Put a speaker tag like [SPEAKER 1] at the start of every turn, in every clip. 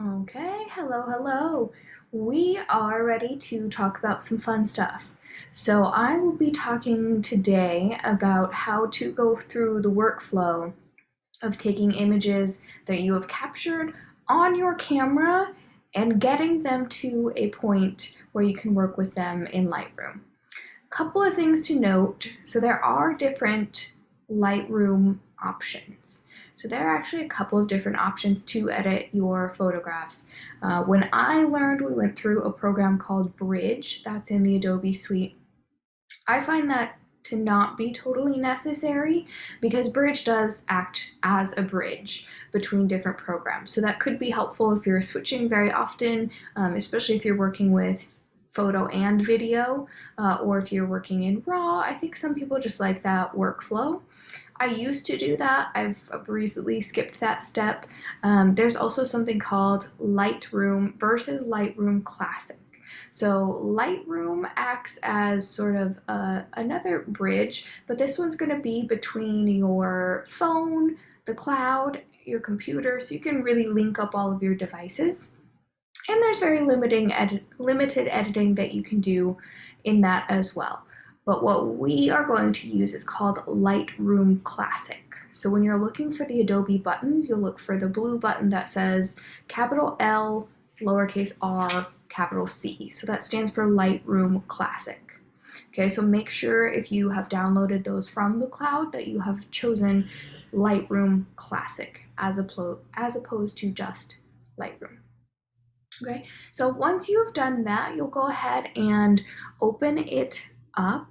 [SPEAKER 1] Okay, hello. We are ready to talk about some fun stuff. So, I will be talking today about how to go through the workflow of taking images that you have captured on your camera and getting them to a point where you can work with them in Lightroom. Couple of things to note. So there are different Lightroom options. So there are actually a couple of different options to edit your photographs. When I learned, we went through a program called Bridge that's in the Adobe suite. I find that to not be totally necessary because Bridge does act as a bridge between different programs. So that could be helpful if you're switching very often, especially if you're working with photo and video, or if you're working in RAW. I think some people just like that workflow. I used to do that. I've recently skipped that step. There's also something called Lightroom versus Lightroom Classic. So Lightroom acts as sort of another bridge, but this one's going to be between your phone, the cloud, your computer, so you can really link up all of your devices. And there's very limited editing that you can do in that as well. But what we are going to use is called Lightroom Classic. So when you're looking for the Adobe buttons, you'll look for the blue button that says capital L, lowercase r, capital C. So that stands for Lightroom Classic. Okay, so make sure if you have downloaded those from the cloud that you have chosen Lightroom Classic as opposed to just Lightroom. Okay, so once you have done that, you'll go ahead and open it up.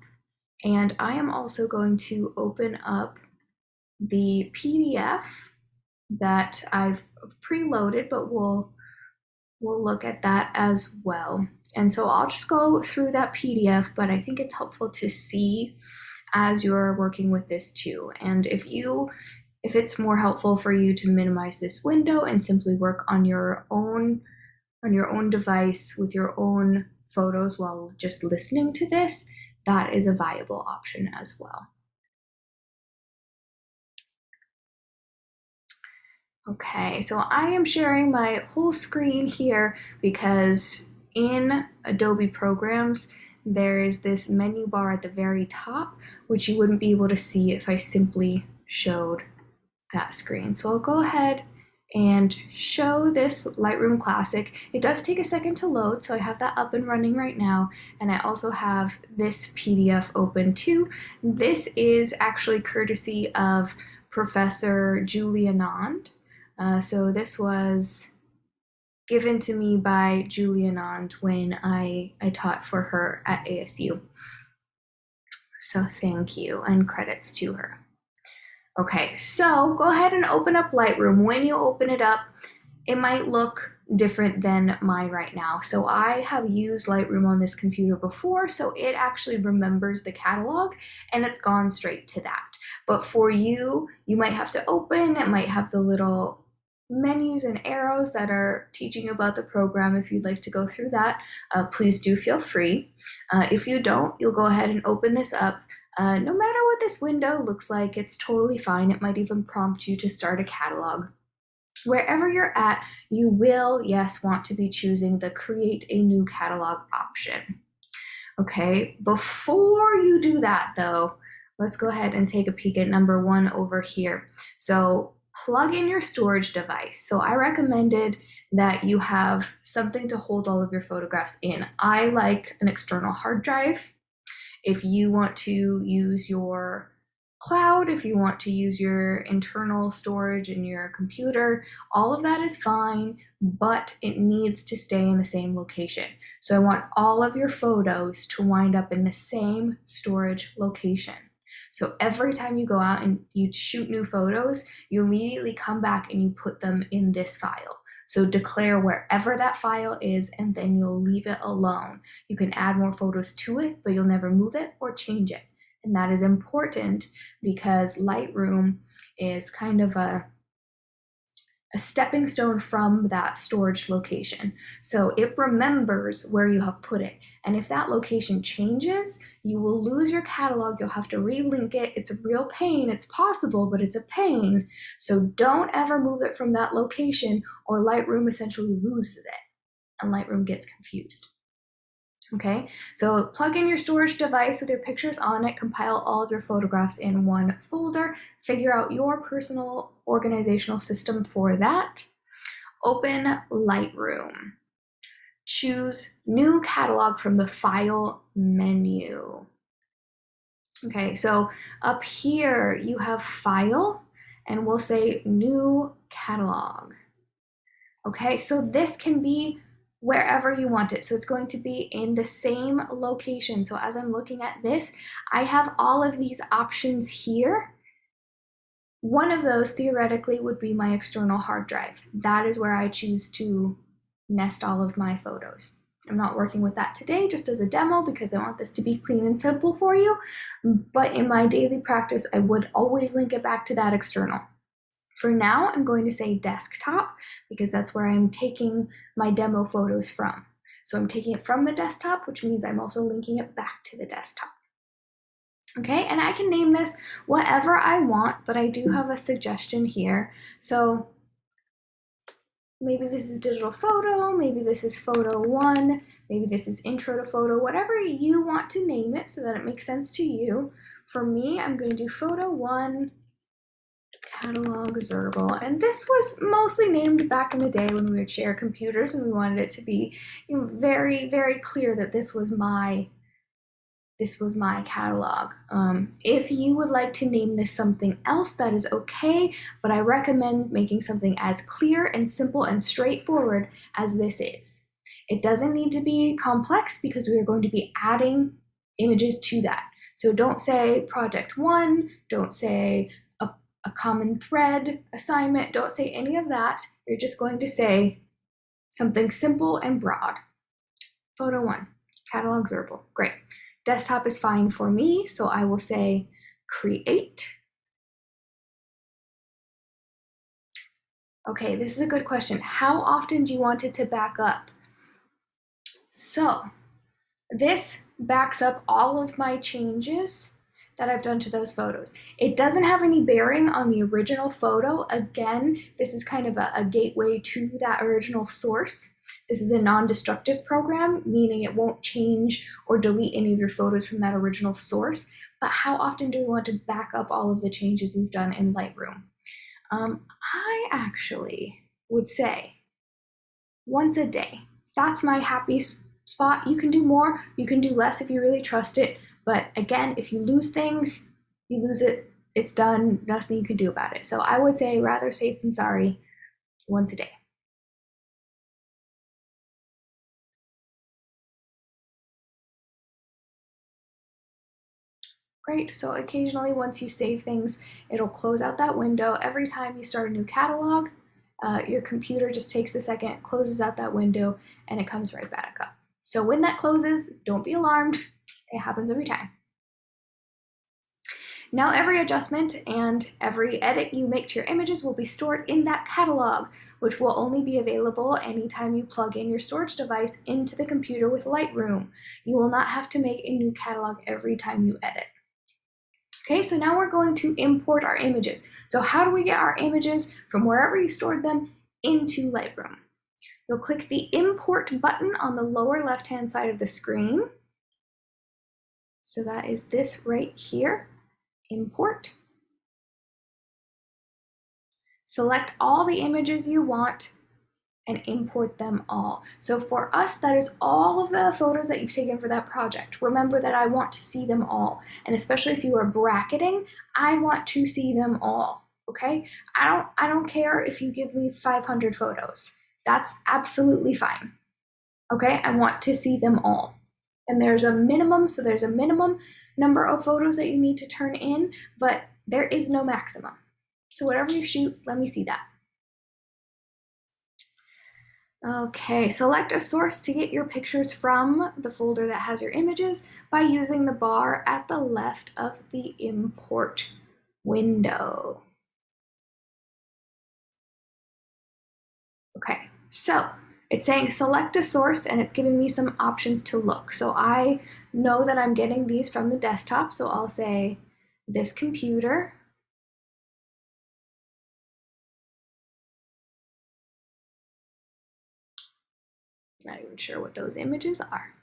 [SPEAKER 1] And I am also going to open up the PDF that I've preloaded, but we'll look at that as well. And so I'll just go through that PDF, but I think it's helpful to see as you're working with this too. And if it's more helpful for you to minimize this window and simply work on your own device with your own photos while just listening to this, that is a viable option as well. Okay, so I am sharing my whole screen here because in Adobe Programs, there is this menu bar at the very top, which you wouldn't be able to see if I simply showed that screen. So I'll go ahead and show this Lightroom Classic. It does take a second to load, so I have that up and running right now, and I also have this PDF open too. This is actually courtesy of Professor Julie Anand. So this was given to me by Julie Anand when I taught for her at ASU. So thank you and credits to her. Okay, so go ahead and open up Lightroom. When you open it up, it might look different than mine right now. So I have used Lightroom on this computer before, so it actually remembers the catalog and it's gone straight to that. But for you, you might have to open, it might have the little menus and arrows that are teaching about the program. If you'd like to go through that, please do feel free. If you don't, you'll go ahead and open this up. No matter what this window looks like, it's totally fine. It might even prompt you to start a catalog. Wherever you're at, you will, yes, want to be choosing the create a new catalog option. Okay, before you do that though, let's go ahead and take a peek at number one over here. So plug in your storage device. So I recommended that you have something to hold all of your photographs in. I like an external hard drive. If you want to use your cloud, if you want to use your internal storage in your computer, all of that is fine, but it needs to stay in the same location. So I want all of your photos to wind up in the same storage location. So every time you go out and you shoot new photos, you immediately come back and you put them in this file. So declare wherever that file is, and then you'll leave it alone. You can add more photos to it, but you'll never move it or change it. And that is important because Lightroom is kind of a stepping stone from that storage location. So it remembers where you have put it. And if that location changes, you will lose your catalog. You'll have to relink it. It's a real pain. It's possible, but it's a pain. So don't ever move it from that location, or Lightroom essentially loses it and Lightroom gets confused. Okay, so plug in your storage device with your pictures on it, compile all of your photographs in one folder, figure out your personal organizational system for that. Open Lightroom. Choose New Catalog from the File menu. Okay, so up here you have File, and we'll say New Catalog. Okay, so this can be wherever you want it. So it's going to be in the same location. So as I'm looking at this, I have all of these options here. One of those theoretically would be my external hard drive. That is where I choose to nest all of my photos. I'm not working with that today, just as a demo, because I want this to be clean and simple for you. But in my daily practice, I would always link it back to that external. For now, I'm going to say desktop because that's where I'm taking my demo photos from. So I'm taking it from the desktop, which means I'm also linking it back to the desktop. Okay, and I can name this whatever I want, but I do have a suggestion here. So maybe this is digital photo, maybe this is photo 1, maybe this is intro to photo, whatever you want to name it so that it makes sense to you. For me, I'm going to do photo 1 catalog Zerbal, and this was mostly named back in the day when we would share computers, and we wanted it to be, very, very clear that this was my catalog. If you would like to name this something else, that is okay, but I recommend making something as clear and simple and straightforward as this is. It doesn't need to be complex because we are going to be adding images to that. So don't say project 1, don't say a common thread assignment, don't say any of that. You're just going to say something simple and broad. Photo 1, catalog Zerbal, great. Desktop is fine for me, so I will say create. Okay, this is a good question. How often do you want it to back up? So this backs up all of my changes that I've done to those photos. It doesn't have any bearing on the original photo. Again, this is kind of a gateway to that original source. This is a non-destructive program, meaning it won't change or delete any of your photos from that original source. But how often do we want to back up all of the changes we've done in Lightroom? I actually would say once a day. That's my happy spot. You can do more, you can do less if you really trust it. But again, if you lose things, you lose it. It's done. Nothing you can do about it. So I would say rather safe than sorry, once a day. Great. So occasionally, once you save things, it'll close out that window. Every time you start a new catalog, your computer just takes a second, it closes out that window, and it comes right back up. So when that closes, don't be alarmed. It happens every time. Now every adjustment and every edit you make to your images will be stored in that catalog, which will only be available anytime you plug in your storage device into the computer with Lightroom. You will not have to make a new catalog every time you edit. Okay, so now we're going to import our images. So how do we get our images from wherever you stored them into Lightroom? You'll click the Import button on the lower left-hand side of the screen. So that is this right here. Import. Select all the images you want and import them all. So for us, that is all of the photos that you've taken for that project. Remember that I want to see them all. And especially if you are bracketing, I want to see them all, okay? I don't care if you give me 500 photos. That's absolutely fine, okay? I want to see them all. And there's a minimum, so there's a minimum number of photos that you need to turn in, but there is no maximum. So whatever you shoot, let me see that. Okay, select a source to get your pictures from the folder that has your images by using the bar at the left of the import window. Okay, so it's saying select a source and it's giving me some options to look. So I know that I'm getting these from the desktop, so I'll say this computer. Not even sure what those images are.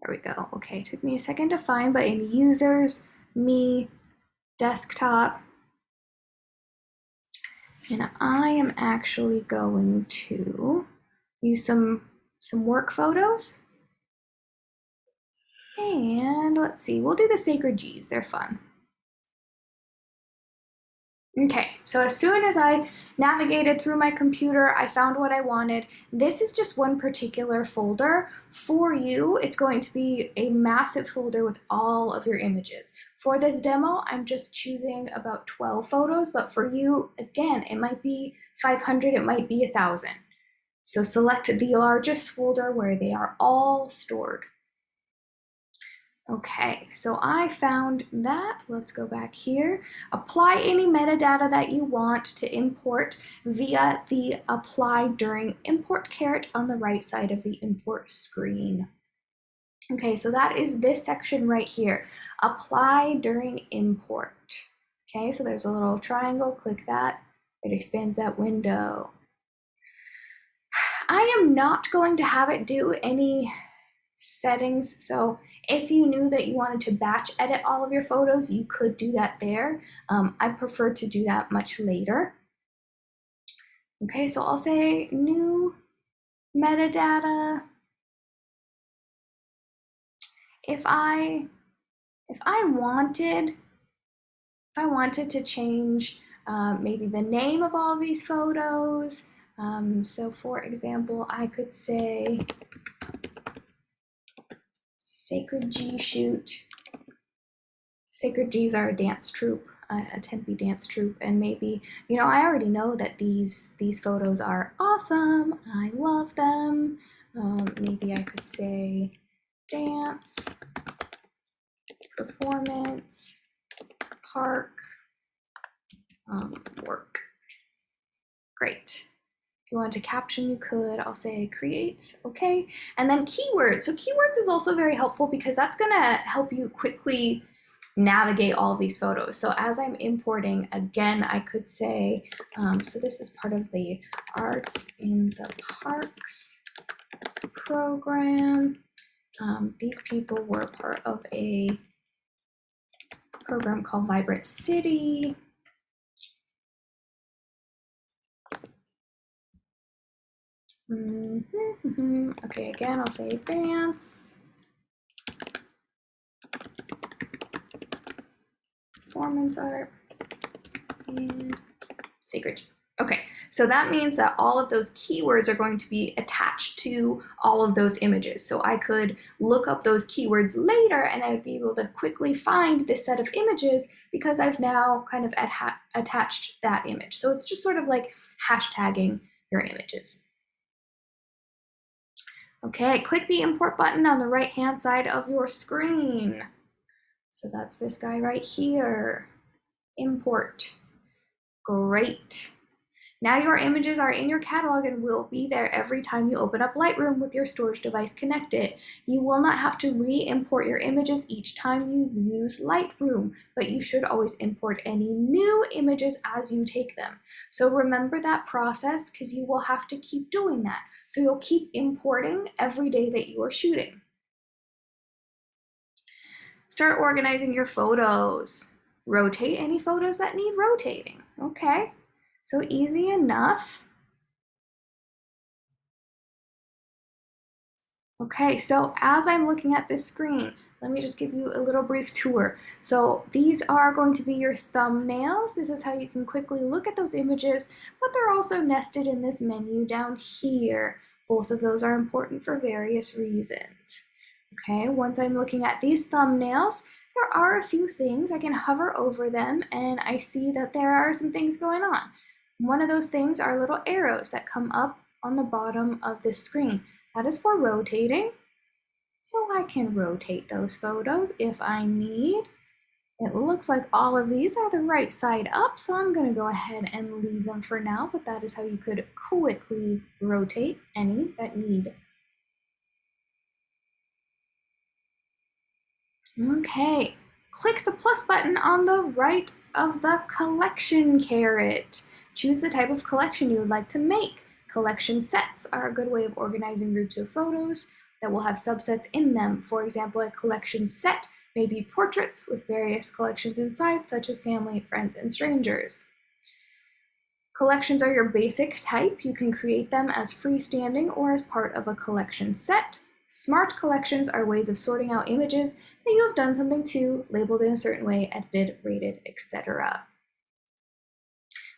[SPEAKER 1] There we go. Okay, took me a second to find, but in users, me, desktop, and I am actually going to use some work photos. And let's see, we'll do the sacred G's, they're fun. Okay, so as soon as I navigated through my computer, I found what I wanted. This is just one particular folder. For you, it's going to be a massive folder with all of your images. For this demo, I'm just choosing about 12 photos, but for you, again, it might be 500, it might be 1,000. So select the largest folder where they are all stored. Okay, so I found that. Let's go back here. Apply any metadata that you want to import via the Apply During Import caret on the right side of the import screen. Okay, so that is this section right here. Apply during import. Okay, so there's a little triangle, click that. It expands that window. I am not going to have it do any settings. So if you knew that you wanted to batch edit all of your photos, you could do that there. I prefer to do that much later. Okay, so I'll say new metadata. If I wanted to change maybe the name of all these photos, so for example, I could say Sacred G shoot. Sacred G's are a dance troupe, a Tempe dance troupe, and maybe, I already know that these photos are awesome. I love them. Maybe I could say dance, performance, park, work. Great. If you want to caption, you could. I'll say create, okay. And then keywords. So keywords is also very helpful because that's gonna help you quickly navigate all of these photos. So as I'm importing, again, I could say, so this is part of the Arts in the Parks program. These people were part of a program called Vibrant City. Okay, again, I'll say dance, performance art, and sacred. Okay, so that means that all of those keywords are going to be attached to all of those images. So I could look up those keywords later and I would be able to quickly find this set of images because I've now kind of attached that image. So it's just sort of like hashtagging your images. Okay, click the import button on the right-hand side of your screen. So that's this guy right here. Import. Great. Now your images are in your catalog and will be there every time you open up Lightroom with your storage device connected. You will not have to re-import your images each time you use Lightroom, but you should always import any new images as you take them. So remember that process because you will have to keep doing that. So you'll keep importing every day that you are shooting. Start organizing your photos. Rotate any photos that need rotating. Okay, so easy enough. Okay, so as I'm looking at this screen, let me just give you a little brief tour. So these are going to be your thumbnails. This is how you can quickly look at those images, but they're also nested in this menu down here. Both of those are important for various reasons. Okay, once I'm looking at these thumbnails, there are a few things. I can hover over them and I see that there are some things going on. One of those things are little arrows that come up on the bottom of this screen. That is for rotating. So I can rotate those photos if I need. It looks like all of these are the right side up, so I'm going to go ahead and leave them for now, but that is how you could quickly rotate any that need. Okay, click the plus button on the right of the collection caret. Choose the type of collection you would like to make. Collection sets are a good way of organizing groups of photos that will have subsets in them. For example, a collection set may be portraits with various collections inside, such as family, friends, and strangers. Collections are your basic type. You can create them as freestanding or as part of a collection set. Smart collections are ways of sorting out images that you have done something to, labeled in a certain way, edited, rated, etc.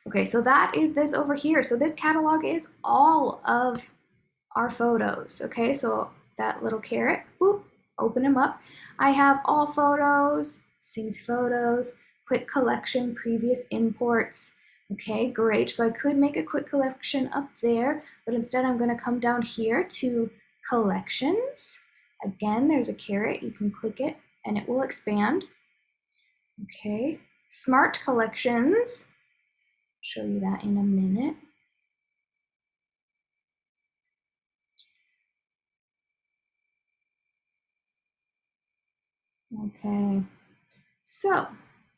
[SPEAKER 1] Okay, so that is this over here. So this catalog is all of our photos. Okay, so that little caret, boop, open them up. I have all photos, synced photos, quick collection, previous imports. Okay, great. So I could make a quick collection up there, but instead I'm going to come down here to collections. Again, there's a caret. You can click it and it will expand. Okay, smart collections. I'll show you that in a minute. Okay, so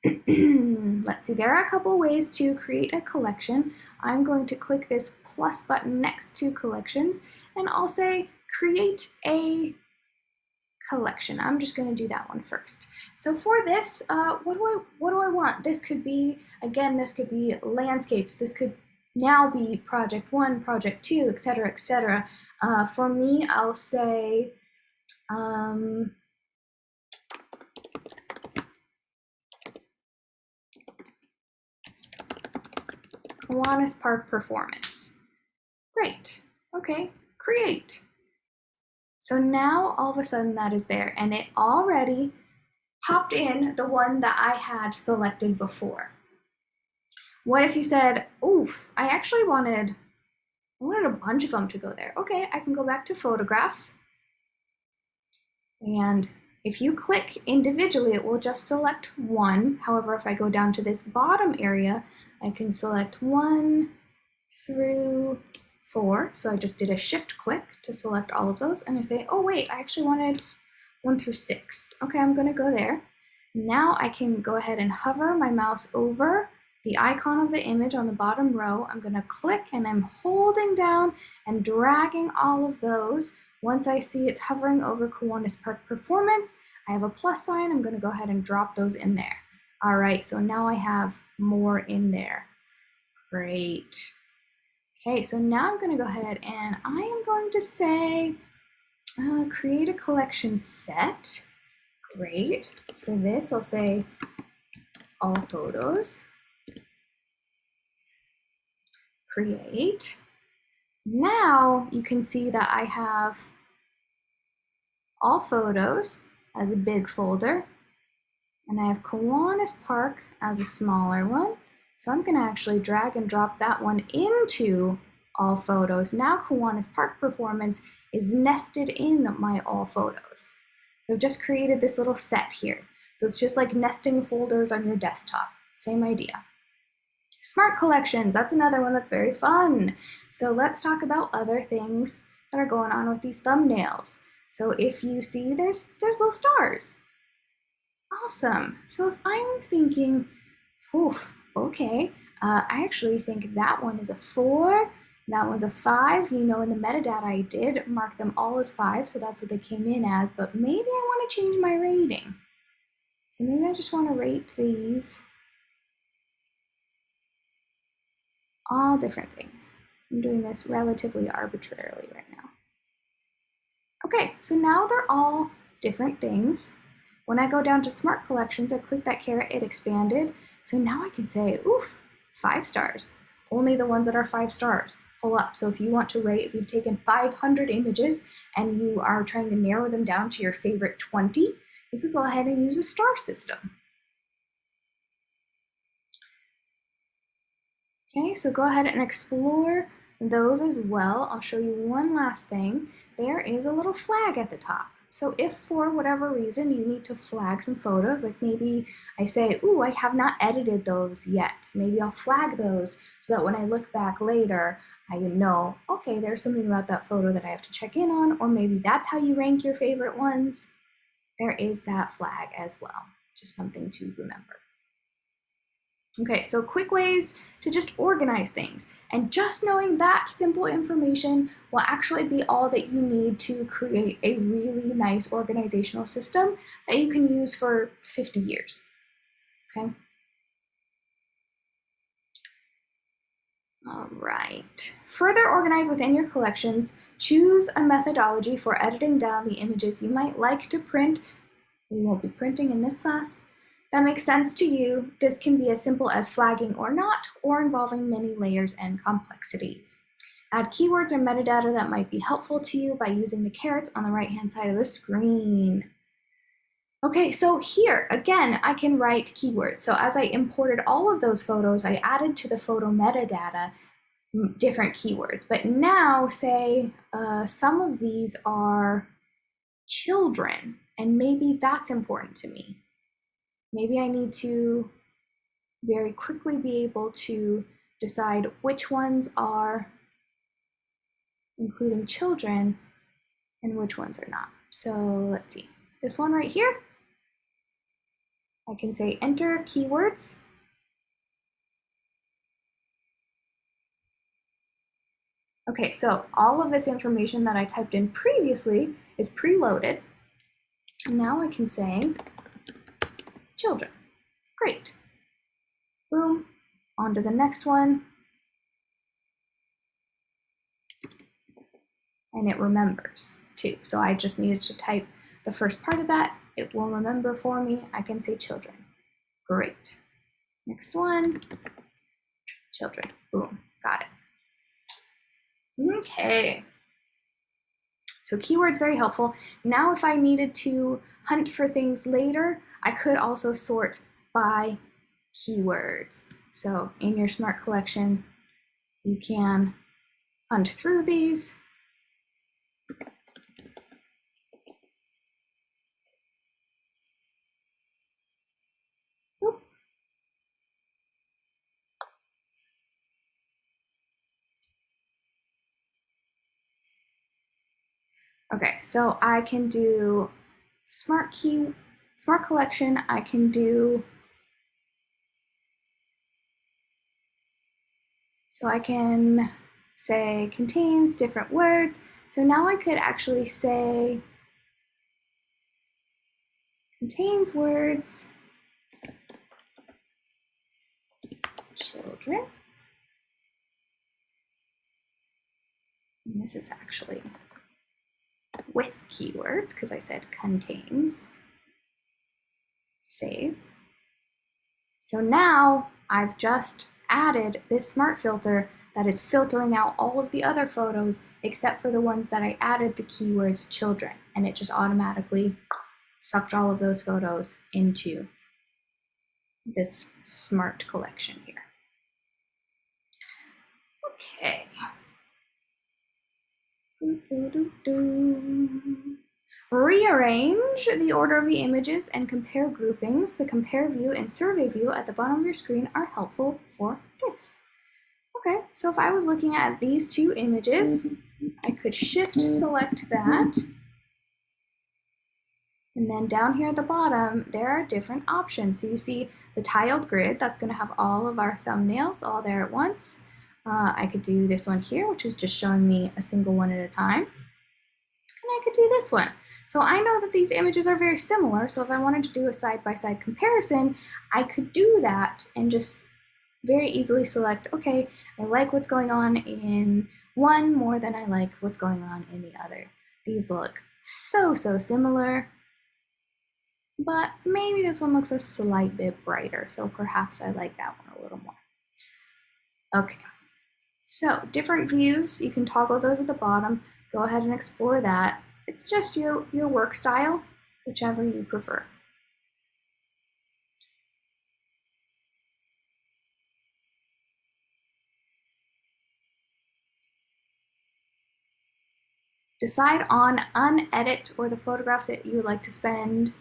[SPEAKER 1] let's see, there are a couple ways to create a collection. I'm going to click this plus button next to collections and I'll say create a collection. I'm just going to do that one first. So for this, what do I want? This could be, again, this could be landscapes. This could now be project 1, project 2, etc., etc. For me, I'll say Kiwanis Park performance. Great. Okay, create. So now all of a sudden that is there and it already popped in the one that I had selected before. What if you said, oof, I actually wanted a bunch of them to go there. Okay, I can go back to photographs. And if you click individually, it will just select one. However, if I go down to this bottom area, I can select 1 through 4. So I just did a shift click to select all of those. And I say, oh wait, I actually wanted 1 through 6. Okay, I'm gonna go there. Now I can go ahead and hover my mouse over the icon of the image on the bottom row. I'm gonna click and I'm holding down and dragging all of those. Once I see it's hovering over Kiwanis Park performance, I have a plus sign. I'm gonna go ahead and drop those in there. All right, so now I have more in there. Great. Okay, so now I'm gonna go ahead and I am going to say, create a collection set. Great. For this, I'll say all photos. Create. Now you can see that I have all photos as a big folder, and I have Kiwanis Park as a smaller one. So I'm going to actually drag and drop that one into all photos. Now Kiwanis Park performance is nested in my all photos. So I've just created this little set here. So it's just like nesting folders on your desktop. Same idea. Smart collections, that's another one that's very fun. So let's talk about other things that are going on with these thumbnails. So if you see, there's little stars. Awesome. So if I'm thinking, oof, okay, I actually think that one is a 4, that one's a 5. You know, in the metadata I did mark them all as 5, so that's what they came in as, but maybe I want to change my rating. So maybe I just want to rate these all different things. I'm doing this relatively arbitrarily right now. Okay, so now they're all different things. When I go down to Smart Collections, I click that caret, it expanded. So now I can say, oof, 5 stars. Only the ones that are 5 stars pull up. So if you want to rate, if you've taken 500 images and you are trying to narrow them down to your favorite 20, you could go ahead and use a star system. Okay, so go ahead and explore those as well. I'll show you one last thing. There is a little flag at the top. So if for whatever reason you need to flag some photos, like maybe I say, ooh, I have not edited those yet. Maybe I'll flag those so that when I look back later, I know, okay, there's something about that photo that I have to check in on, or maybe that's how you rank your favorite ones. There is that flag as well, just something to remember. Okay, so quick ways to just organize things. And just knowing that simple information will actually be all that you need to create a really nice organizational system that you can use for 50 years. Okay. All right. Further organize within your collections. Choose a methodology for editing down the images you might like to print. We won't be printing in this class. That makes sense to you. This can be as simple as flagging or not, or involving many layers and complexities. Add keywords or metadata that might be helpful to you by using the carets on the right-hand side of the screen. Okay, so here, again, I can write keywords. So as I imported all of those photos, I added to the photo metadata different keywords. But now, say, some of these are children, and maybe that's important to me. Maybe I need to very quickly be able to decide which ones are including children and which ones are not. So let's see, this one right here, I can say enter keywords. Okay, so all of this information that I typed in previously is preloaded. And now I can say children. Great. Boom, on to the next one. And it remembers too. So I just needed to type the first part of that. It will remember for me. I can say children. Great. Next one, children. Boom, got it. Okay. So keywords, very helpful. Now if I needed to hunt for things later, I could also sort by keywords. So in your Smart Collection, you can hunt through these. Okay, so I can do Smart Collection. I can do, so I can say contains different words. So now I could actually say contains words children. And this is actually with keywords because I said contains. Save. So now I've just added this smart filter that is filtering out all of the other photos except for the ones that I added the keywords children, and it just automatically sucked all of those photos into this smart collection here. Okay. Rearrange the order of the images and compare groupings. The compare view and survey view at the bottom of your screen are helpful for this. Okay, so if I was looking at these two images, I could shift select that. And then down here at the bottom, there are different options. So you see the tiled grid, that's gonna have all of our thumbnails all there at once. I could do this one here, which is just showing me a single one at a time. And I could do this one. So I know that these images are very similar. So if I wanted to do a side-by-side comparison, I could do that and just very easily select, okay, I like what's going on in one more than I like what's going on in the other. These look so similar, but maybe this one looks a slight bit brighter, so perhaps I like that one a little more. Okay, so different views, you can toggle those at the bottom. Go ahead and explore that. It's just your work style. whichever you prefer. Decide on unedit or the photographs that you would like to spend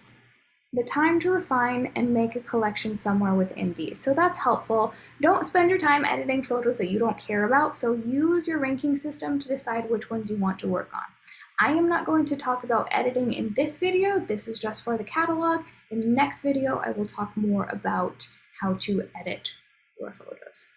[SPEAKER 1] the time to refine and make a collection somewhere within these. So that's helpful. Don't spend your time editing photos that you don't care about, so use your ranking system to decide which ones you want to work on. I am not going to talk about editing in this video. This is just for the catalog. In the next video, I will talk more about how to edit your photos.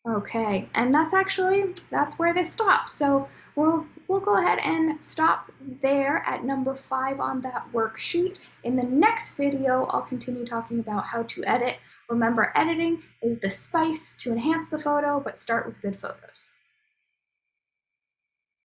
[SPEAKER 1] Okay, and that's where this stops. So we'll go ahead and stop there at number 5 on that worksheet. In the next video, I'll continue talking about how to edit. Remember, editing is the spice to enhance the photo, but start with good photos.